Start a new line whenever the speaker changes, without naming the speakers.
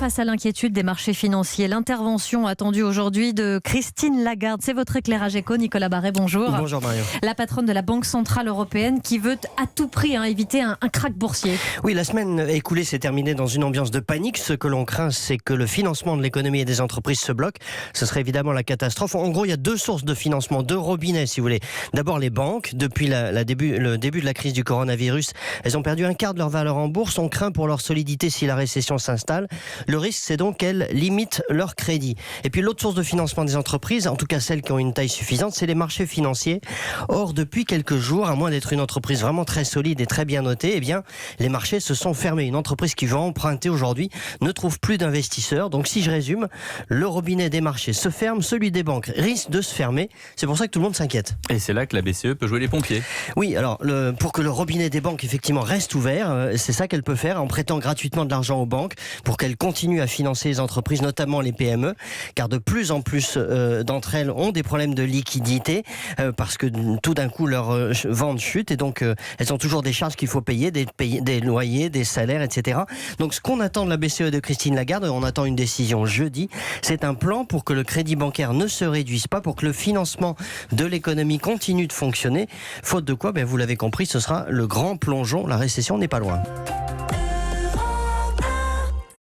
face à l'inquiétude des marchés financiers. L'intervention attendue aujourd'hui de Christine Lagarde. C'est votre éclairage éco, Nicolas Barret, bonjour.
Bonjour Mario.
La patronne de la Banque Centrale Européenne qui veut à tout prix éviter un krach boursier.
Oui, la semaine écoulée s'est terminée dans une ambiance de panique. Ce que l'on craint, c'est que le financement de l'économie et des entreprises se bloque. Ce serait évidemment la catastrophe. En gros, il y a deux sources de financement, deux robinets si vous voulez. D'abord les banques. Depuis le début de la crise du coronavirus, elles ont perdu un quart de leur valeur en bourse. On craint pour leur solidité si la récession s'installe. Le risque, c'est donc qu'elles limitent leur crédit. Et puis l'autre source de financement des entreprises, en tout cas celles qui ont une taille suffisante, c'est les marchés financiers. Or, depuis quelques jours, à moins d'être une entreprise vraiment très solide et très bien notée, eh bien, les marchés se sont fermés. Une entreprise qui veut emprunter aujourd'hui ne trouve plus d'investisseurs. Donc, si je résume, le robinet des marchés se ferme, celui des banques risque de se fermer. C'est pour ça que tout le monde s'inquiète.
Et c'est là que la BCE peut jouer les pompiers.
Oui, alors, pour que le robinet des banques, effectivement, reste ouvert, c'est ça qu'elle peut faire en prêtant gratuitement de l'argent aux banques pour qu'elles continuent à financer les entreprises, notamment les PME, car de plus en plus d'entre elles ont des problèmes de liquidité parce que tout d'un coup leur vente chute et donc elles ont toujours des charges qu'il faut payer, des loyers, des salaires, etc. Donc ce qu'on attend de la BCE de Christine Lagarde, on attend une décision jeudi, c'est un plan pour que le crédit bancaire ne se réduise pas, pour que le financement de l'économie continue de fonctionner, faute de quoi, vous l'avez compris, ce sera le grand plongeon, la récession n'est pas loin.